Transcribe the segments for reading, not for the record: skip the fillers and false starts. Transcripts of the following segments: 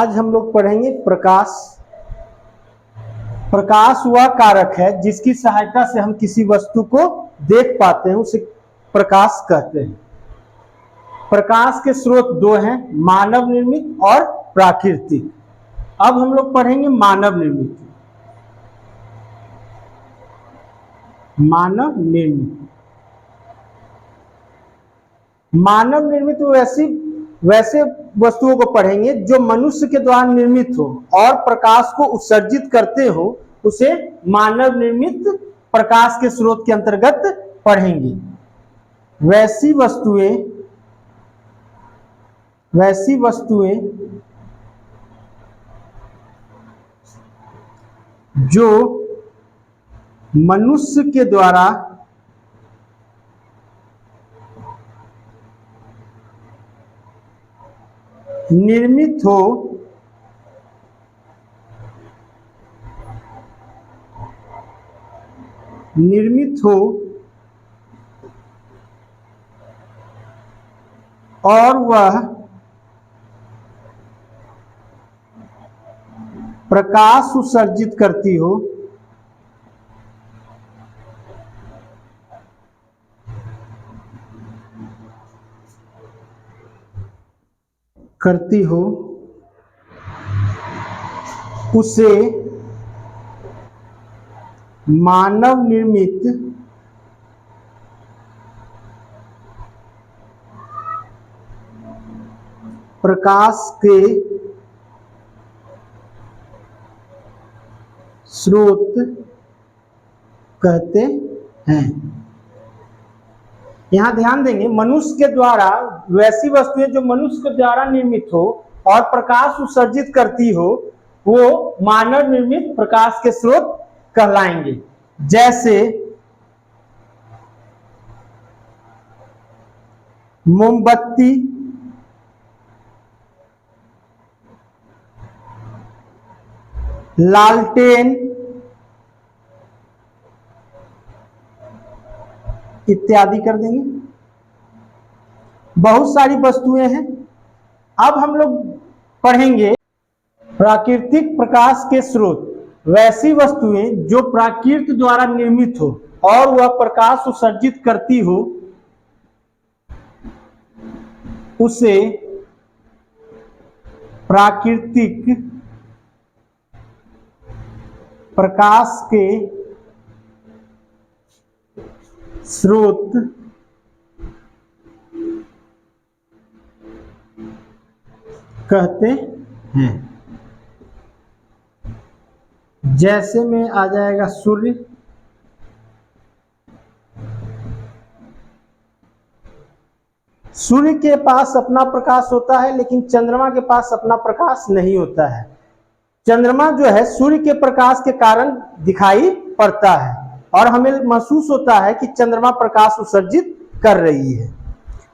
आज हम लोग पढ़ेंगे प्रकाश। प्रकाश वह कारक है जिसकी सहायता से हम किसी वस्तु को देख पाते हैं, उसे प्रकाश कहते हैं। प्रकाश के स्रोत दो हैं, मानव निर्मित और प्राकृतिक। अब हम लोग पढ़ेंगे मानव निर्मित। मानव निर्मित मानव निर्मित वैसे वस्तुओं को पढ़ेंगे जो मनुष्य के द्वारा निर्मित हो और प्रकाश को उत्सर्जित करते हो, उसे मानव निर्मित प्रकाश के स्रोत के अंतर्गत पढ़ेंगे। वैसी वस्तुएं जो मनुष्य के द्वारा निर्मित हो और वह प्रकाश उत्सर्जित करती हो, उसे मानव निर्मित प्रकाश के स्रोत कहते हैं। यहां ध्यान देंगे, मनुष्य के द्वारा वैसी वस्तुएं जो मनुष्य के द्वारा निर्मित हो और प्रकाश उत्सर्जित करती हो, वो मानव निर्मित प्रकाश के स्रोत कहलाएंगे। जैसे मोमबत्ती, लालटेन इत्यादि कर देंगे। बहुत सारी वस्तुएं हैं। अब हम लोग पढ़ेंगे प्राकृतिक प्रकाश के स्रोत। वैसी वस्तुएं जो प्रकृति द्वारा निर्मित हो और वह प्रकाश उत्सर्जित करती हो, उसे प्राकृतिक प्रकाश के स्रोत कहते हैं। जैसे में आ जाएगा सूर्य, सूर्य के पास अपना प्रकाश होता है, लेकिन चंद्रमा के पास अपना प्रकाश नहीं होता है। चंद्रमा जो है सूर्य के प्रकाश के कारण दिखाई पड़ता है और हमें महसूस होता है कि चंद्रमा प्रकाश उत्सर्जित कर रही है।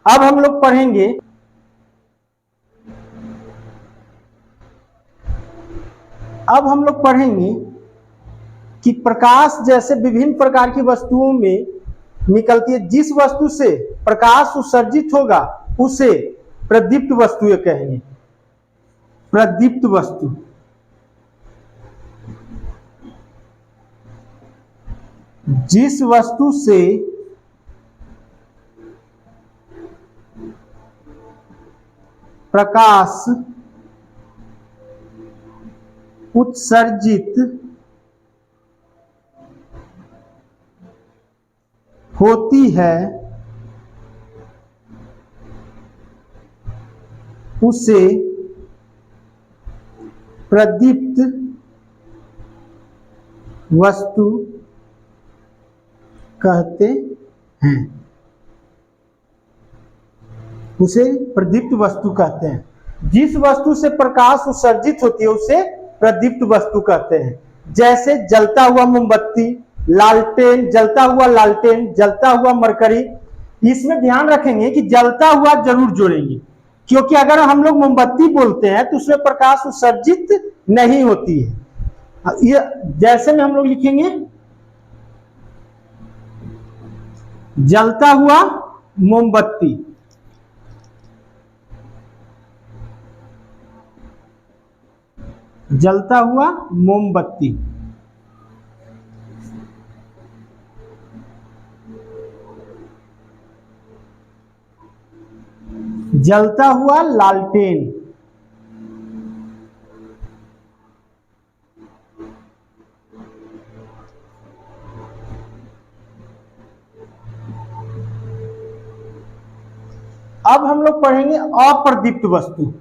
अब हम लोग पढ़ेंगे कि प्रकाश जैसे विभिन्न प्रकार की वस्तुओं में निकलती है। जिस वस्तु से प्रकाश उत्सर्जित होगा उसे प्रदीप्त वस्तुएं कहेंगे। प्रदीप्त वस्तु जिस वस्तु से प्रकाश उत्सर्जित होती है, उसे प्रदीप्त वस्तु कहते हैं। उसे प्रदीप्त वस्तु कहते हैं। जिस वस्तु से प्रकाश उत्सर्जित होती है उसे प्रदीप्त वस्तु कहते हैं। जैसे जलता हुआ मोमबत्ती, लालटेन, जलता हुआ मरकरी। इसमें ध्यान रखेंगे कि जलता हुआ जरूर जोड़ेंगे, क्योंकि अगर हम लोग मोमबत्ती बोलते हैं तो उसमें प्रकाश उत्सर्जित नहीं होती है। ये जैसे में हम लोग लिखेंगे जलता हुआ मोमबत्ती। जलता हुआ मोमबत्ती, जलता हुआ लालटेन, अब हम लोग पढ़ेंगे अप्रदीप्त वस्तु।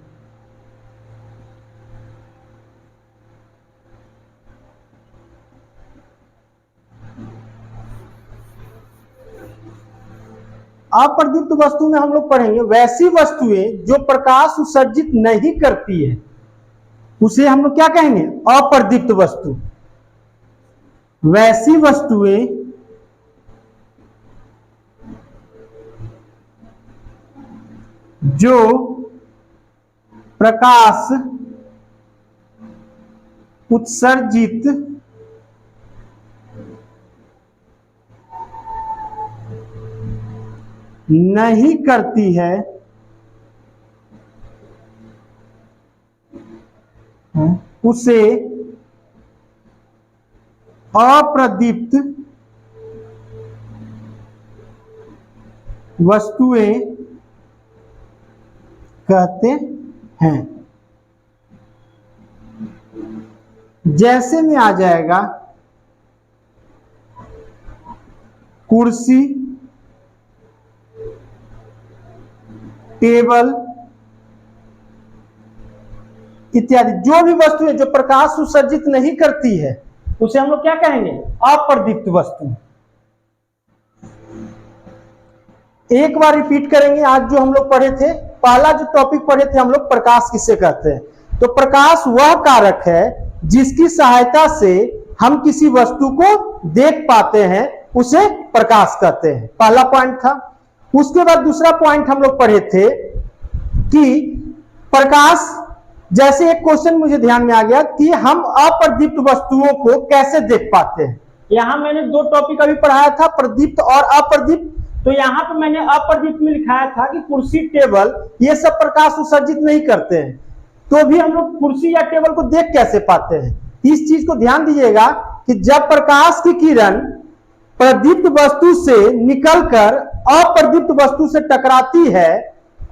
अप्रदीप्त वस्तु में हम लोग पढ़ेंगे वैसी वस्तुएं जो प्रकाश उत्सर्जित नहीं करती है, उसे हम लोग क्या कहेंगे? अप्रदीप्त वस्तु। वैसी वस्तुएं जो प्रकाश उत्सर्जित नहीं करती है, उसे अप्रदीप्त वस्तुएं कहते हैं। जैसे में आ जाएगा कुर्सी, टेबल इत्यादि। जो भी वस्तु है जो प्रकाश उत्सर्जित नहीं करती है उसे हम लोग क्या कहेंगे? अप्रदीप्त वस्तु। एक बार रिपीट करेंगे। आज जो हम लोग पढ़े थे, पहला जो टॉपिक पढ़े थे हम लोग, प्रकाश किसे कहते हैं? तो प्रकाश वह कारक है जिसकी सहायता से हम किसी वस्तु को देख पाते हैं, उसे प्रकाश कहते हैं। पहला पॉइंट था। उसके बाद दूसरा पॉइंट हम लोग पढ़े थे कि प्रकाश, जैसे एक क्वेश्चन मुझे ध्यान में आ गया कि हम अप्रदीप्त वस्तुओं को कैसे देख पाते हैं। यहां मैंने दो टॉपिक अभी पढ़ाया था, प्रदीप्त और अप्रदीप्त। तो यहां पे मैंने अप्रदीप्त में लिखाया था कि कुर्सी, टेबल ये सब प्रकाश उत्सर्जित नहीं करते हैं, तो भी हम लोग कुर्सी या टेबल को देख कैसे पाते हैं? इस चीज को ध्यान दीजिएगा कि जब प्रकाश की किरण प्रदीप्त वस्तु से निकलकर अप्रदीप्त वस्तु से टकराती है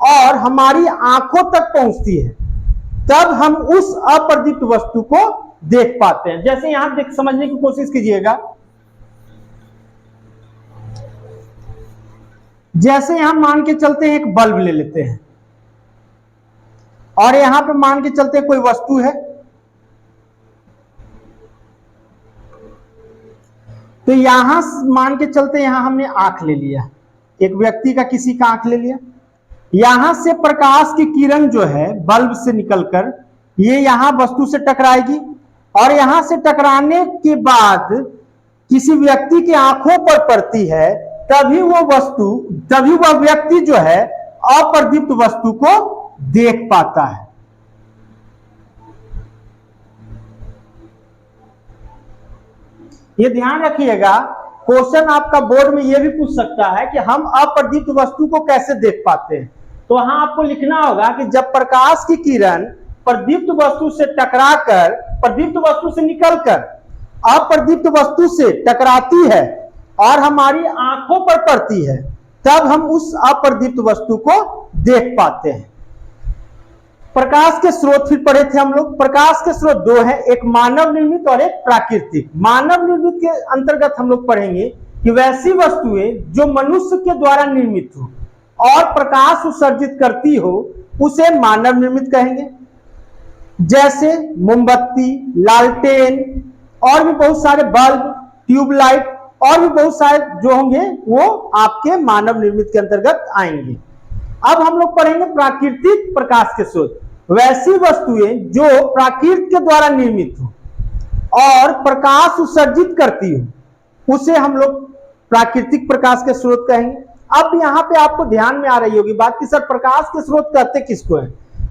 और हमारी आंखों तक पहुंचती है, तब हम उस अप्रदीप्त वस्तु को देख पाते हैं। जैसे यहां देख समझने की कोशिश कीजिएगा। जैसे यहां मान के चलते हैं एक बल्ब ले लेते हैं और यहां पे मान के चलते हैं कोई वस्तु है, तो यहां मान के चलते यहां हमने आंख ले लिया, एक व्यक्ति का, किसी का आंख ले लिया। यहां से प्रकाश की किरण जो है बल्ब से निकलकर ये यहां वस्तु से टकराएगी और यहां से टकराने के बाद किसी व्यक्ति की आंखों पर पड़ती है, तभी वह व्यक्ति जो है अप्रदीप्त वस्तु को देख पाता है। ये ध्यान रखिएगा, क्वेश्चन आपका बोर्ड में यह भी पूछ सकता है कि हम अप्रदीप्त वस्तु को कैसे देख पाते हैं। तो वहां आपको लिखना होगा कि जब प्रकाश की किरण प्रदीप्त वस्तु से टकराकर, प्रदीप्त वस्तु से निकलकर अप्रदीप्त वस्तु से टकराती है और हमारी आंखों पर पड़ती है, तब हम उस अप्रदीप्त वस्तु को देख पाते हैं। प्रकाश के स्रोत फिर पढ़े थे हम लोग। प्रकाश के स्रोत दो हैं, एक मानव निर्मित और एक प्राकृतिक। मानव निर्मित के अंतर्गत हम लोग पढ़ेंगे कि वैसी वस्तुएं जो मनुष्य के द्वारा निर्मित हो और प्रकाश उत्सर्जित करती हो, उसे मानव निर्मित कहेंगे। जैसे मोमबत्ती, लालटेन और भी बहुत सारे बल्ब, ट्यूबलाइट और भी बहुत सारे जो होंगे वो आपके मानव निर्मित के अंतर्गत आएंगे। अब हम लोग पढ़ेंगे प्राकृतिक प्रकाश के स्रोत। वैसी वस्तुएं जो प्राकृतिक के द्वारा निर्मित हो और प्रकाश उत्सर्जित करती हो, उसे हम लोग प्राकृतिक प्रकाश के स्रोत कहेंगे। अब यहाँ पे आपको ध्यान में आ रही होगी बात कि सर प्रकाश के स्रोत कहते किसको है?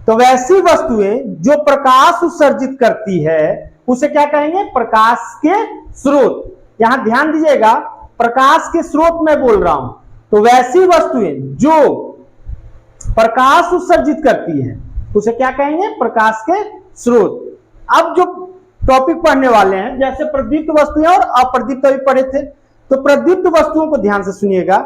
तो वैसी वस्तुएं जो प्रकाश उत्सर्जित करती है उसे क्या कहेंगे? प्रकाश के स्रोत। यहां ध्यान दीजिएगा, प्रकाश के स्रोत मैं बोल रहा हूं। तो वैसी वस्तुएं जो प्रकाश उत्सर्जित करती है उसे क्या कहेंगे? प्रकाश के स्रोत। अब जो टॉपिक पढ़ने वाले हैं, जैसे प्रदीप्त वस्तुएं और अप्रदीप्त अभी पढ़े थे, तो प्रदीप्त वस्तुओं को ध्यान से सुनिएगा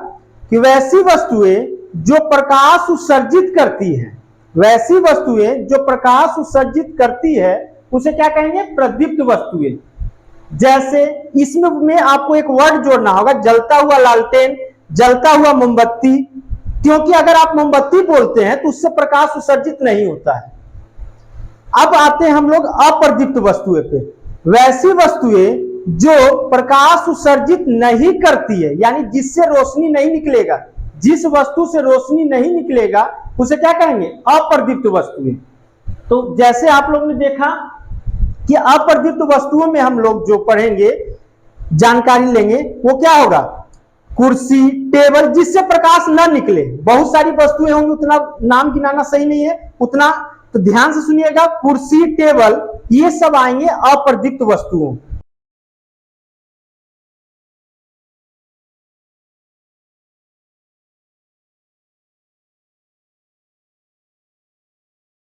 कि वैसी वस्तुएं जो प्रकाश उत्सर्जित करती है, वैसी वस्तुएं जो प्रकाश उत्सर्जित करती है उसे क्या कहेंगे? प्रदीप्त वस्तुएं। जैसे इसमें आपको एक वर्ड जोड़ना होगा, जलता हुआ लालटेन, जलता हुआ मोमबत्ती, क्योंकि अगर आप मोमबत्ती बोलते हैं तो उससे प्रकाश उत्सर्जित नहीं होता है। अब आते हैं हम लोग अप्रदीप्त वस्तुएं पे। वैसी वस्तुएं जो प्रकाश उत्सर्जित नहीं करती है, यानी जिससे रोशनी नहीं निकलेगा, जिस वस्तु से रोशनी नहीं निकलेगा उसे क्या कहेंगे? अप्रदीप्त वस्तुएं। तो जैसे आप लोगों ने देखा कि अप्रदीप्त वस्तुओं में हम लोग जो पढ़ेंगे, जानकारी लेंगे, वो क्या होगा? कुर्सी, टेबल, जिससे प्रकाश ना निकले। बहुत सारी वस्तुएं होंगी, उतना नाम गिनाना सही नहीं है उतना, तो ध्यान से सुनिएगा। कुर्सी, टेबल, ये सब आएंगे अप्रदीप्त वस्तुओं।